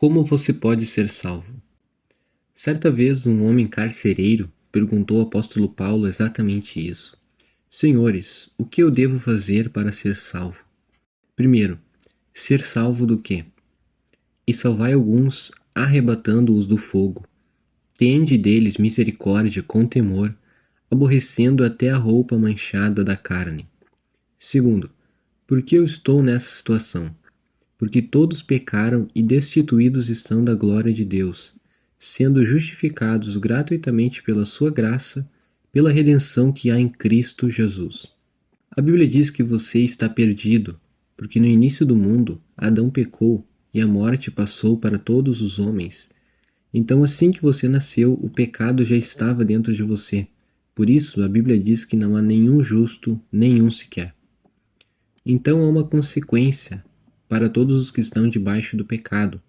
Como você pode ser salvo? Certa vez, um homem carcereiro perguntou ao apóstolo Paulo exatamente isso. Senhores, o que eu devo fazer para ser salvo? Primeiro, ser salvo do quê? E salvai alguns, arrebatando-os do fogo. Tende deles misericórdia com temor, aborrecendo até a roupa manchada da carne. Segundo, por que eu estou nessa situação? Porque todos pecaram e destituídos estão da glória de Deus, sendo justificados gratuitamente pela sua graça, pela redenção que há em Cristo Jesus. A Bíblia diz que você está perdido, porque no início do mundo, Adão pecou e a morte passou para todos os homens. Então, assim que você nasceu, o pecado já estava dentro de você. Por isso, a Bíblia diz que não há nenhum justo, nenhum sequer. Então há uma consequência para todos os que estão debaixo do pecado.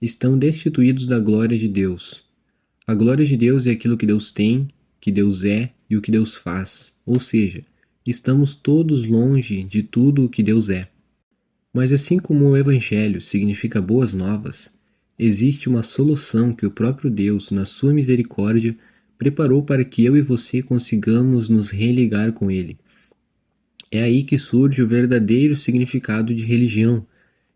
Estão destituídos da glória de Deus. A glória de Deus é aquilo que Deus tem, que Deus é e o que Deus faz. Ou seja, estamos todos longe de tudo o que Deus é. Mas assim como o Evangelho significa boas novas, existe uma solução que o próprio Deus, na sua misericórdia, preparou para que eu e você consigamos nos religar com Ele. É aí que surge o verdadeiro significado de religião,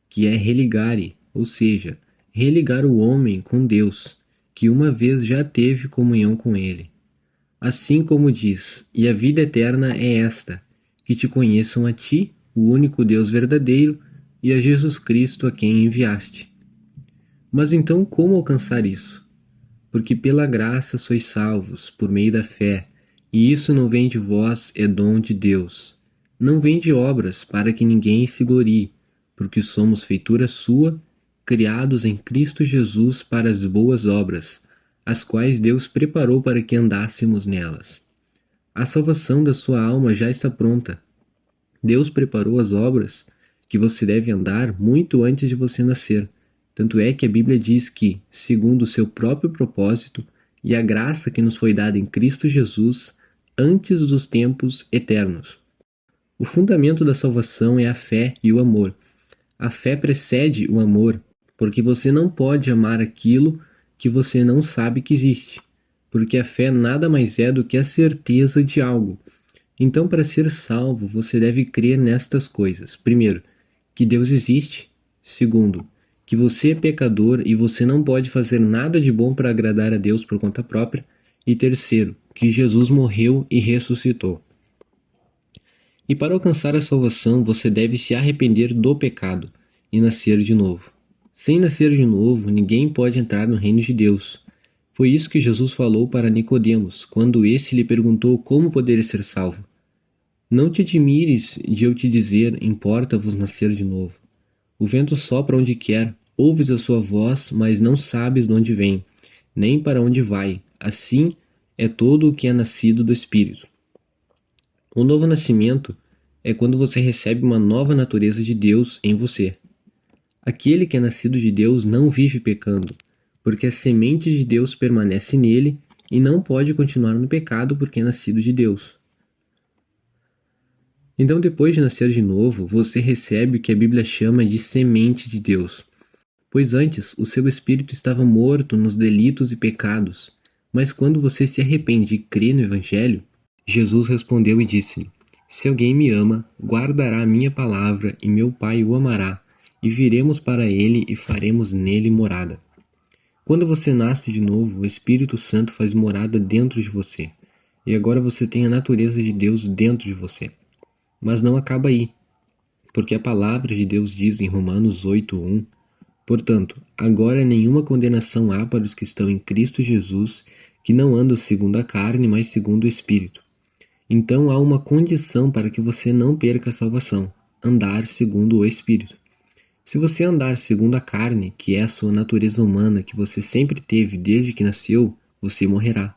que é religare, ou seja, religar o homem com Deus, que uma vez já teve comunhão com Ele. Assim como diz, e a vida eterna é esta, que te conheçam a ti, o único Deus verdadeiro, e a Jesus Cristo a quem enviaste. Mas então como alcançar isso? Porque pela graça sois salvos, por meio da fé, e isso não vem de vós, é dom de Deus. Não vem de obras, para que ninguém se glorie, porque somos feitura sua, criados em Cristo Jesus para as boas obras, as quais Deus preparou para que andássemos nelas. A salvação da sua alma já está pronta. Deus preparou as obras que você deve andar muito antes de você nascer. Tanto é que a Bíblia diz que, segundo o seu próprio propósito e a graça que nos foi dada em Cristo Jesus, antes dos tempos eternos. O fundamento da salvação é a fé e o amor. A fé precede o amor, porque você não pode amar aquilo que você não sabe que existe, porque a fé nada mais é do que a certeza de algo. Então, para ser salvo, você deve crer nestas coisas. Primeiro, que Deus existe. Segundo, que você é pecador e você não pode fazer nada de bom para agradar a Deus por conta própria. E terceiro, que Jesus morreu e ressuscitou. E para alcançar a salvação, você deve se arrepender do pecado e nascer de novo. Sem nascer de novo, ninguém pode entrar no reino de Deus. Foi isso que Jesus falou para Nicodemos, quando esse lhe perguntou como poderes ser salvo. Não te admires de eu te dizer, importa-vos nascer de novo. O vento sopra onde quer, ouves a sua voz, mas não sabes de onde vem, nem para onde vai. Assim é todo o que é nascido do Espírito. O novo nascimento é quando você recebe uma nova natureza de Deus em você. Aquele que é nascido de Deus não vive pecando, porque a semente de Deus permanece nele e não pode continuar no pecado porque é nascido de Deus. Então, depois de nascer de novo, você recebe o que a Bíblia chama de semente de Deus. Pois antes, o seu espírito estava morto nos delitos e pecados, mas quando você se arrepende e crê no Evangelho, Jesus respondeu e disse-lhe: Se alguém me ama, guardará a minha palavra, e meu Pai o amará, e viremos para ele e faremos nele morada. Quando você nasce de novo, o Espírito Santo faz morada dentro de você, e agora você tem a natureza de Deus dentro de você. Mas não acaba aí, porque a palavra de Deus diz em Romanos 8:1, portanto, agora nenhuma condenação há para os que estão em Cristo Jesus, que não andam segundo a carne, mas segundo o Espírito. Então há uma condição para que você não perca a salvação: andar segundo o Espírito. Se você andar segundo a carne, que é a sua natureza humana que você sempre teve desde que nasceu, você morrerá.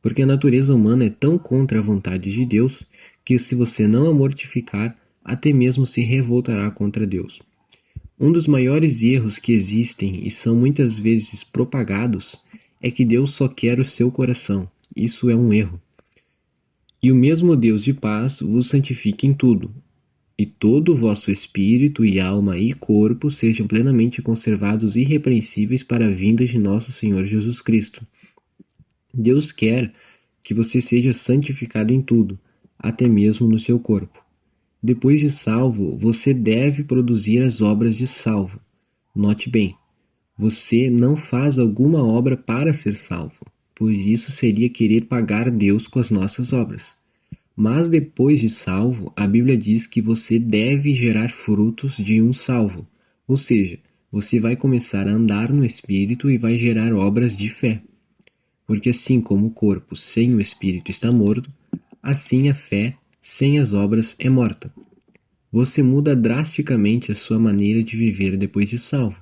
Porque a natureza humana é tão contra a vontade de Deus que, se você não a mortificar, até mesmo se revoltará contra Deus. Um dos maiores erros que existem e são muitas vezes propagados é que Deus só quer o seu coração. Isso é um erro. E o mesmo Deus de paz vos santifique em tudo, e todo o vosso espírito e alma e corpo sejam plenamente conservados irrepreensíveis para a vinda de nosso Senhor Jesus Cristo. Deus quer que você seja santificado em tudo, até mesmo no seu corpo. Depois de salvo, você deve produzir as obras de salvo. Note bem, você não faz alguma obra para ser salvo, pois isso seria querer pagar Deus com as nossas obras. Mas depois de salvo, a Bíblia diz que você deve gerar frutos de um salvo, ou seja, você vai começar a andar no Espírito e vai gerar obras de fé. Porque assim como o corpo sem o Espírito está morto, assim a fé sem as obras é morta. Você muda drasticamente a sua maneira de viver depois de salvo,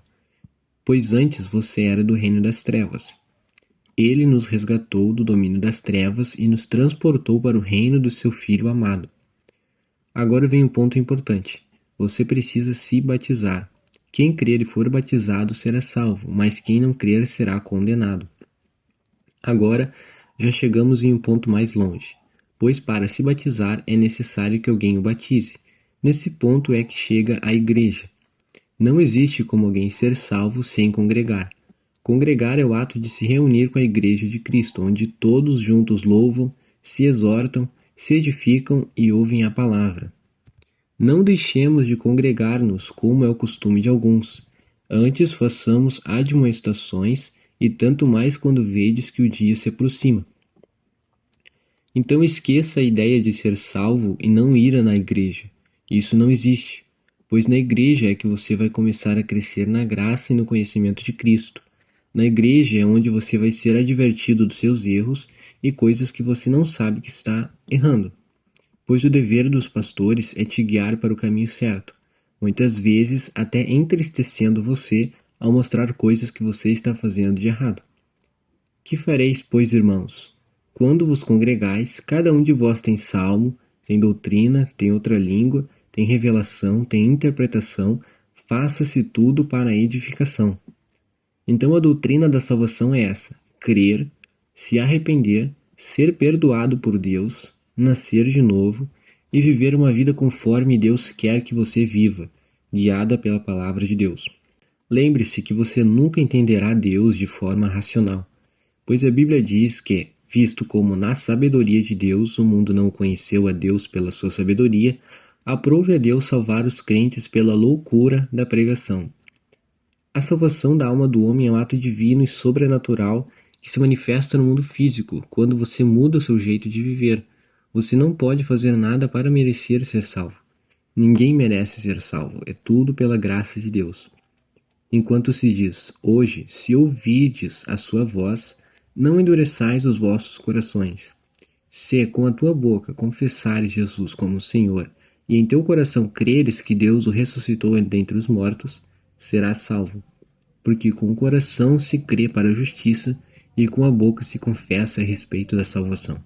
pois antes você era do reino das trevas. Ele nos resgatou do domínio das trevas e nos transportou para o reino do seu Filho amado. Agora vem um ponto importante. Você precisa se batizar. Quem crer e for batizado será salvo, mas quem não crer será condenado. Agora já chegamos em um ponto mais longe, pois para se batizar é necessário que alguém o batize. Nesse ponto é que chega a igreja. Não existe como alguém ser salvo sem congregar. Congregar é o ato de se reunir com a igreja de Cristo, onde todos juntos louvam, se exortam, se edificam e ouvem a palavra. Não deixemos de congregar-nos como é o costume de alguns. Antes façamos admoestações, e tanto mais quando vedes que o dia se aproxima. Então esqueça a ideia de ser salvo e não ir na igreja. Isso não existe, pois na igreja é que você vai começar a crescer na graça e no conhecimento de Cristo. Na igreja é onde você vai ser advertido dos seus erros e coisas que você não sabe que está errando. Pois o dever dos pastores é te guiar para o caminho certo, muitas vezes até entristecendo você ao mostrar coisas que você está fazendo de errado. Que fareis, pois, irmãos? Quando vos congregais, cada um de vós tem salmo, tem doutrina, tem outra língua, tem revelação, tem interpretação, faça-se tudo para a edificação. Então a doutrina da salvação é essa: crer, se arrepender, ser perdoado por Deus, nascer de novo e viver uma vida conforme Deus quer que você viva, guiada pela palavra de Deus. Lembre-se que você nunca entenderá Deus de forma racional, pois a Bíblia diz que, visto como na sabedoria de Deus o mundo não conheceu a Deus pela sua sabedoria, aprove a Deus salvar os crentes pela loucura da pregação. A salvação da alma do homem é um ato divino e sobrenatural que se manifesta no mundo físico, quando você muda o seu jeito de viver. Você não pode fazer nada para merecer ser salvo. Ninguém merece ser salvo, é tudo pela graça de Deus. Enquanto se diz, hoje, se ouvides a sua voz, não endureçais os vossos corações. Se com a tua boca confessares Jesus como Senhor, e em teu coração creres que Deus o ressuscitou dentre os mortos, serás salvo. Porque com o coração se crê para a justiça, e com a boca se confessa a respeito da salvação.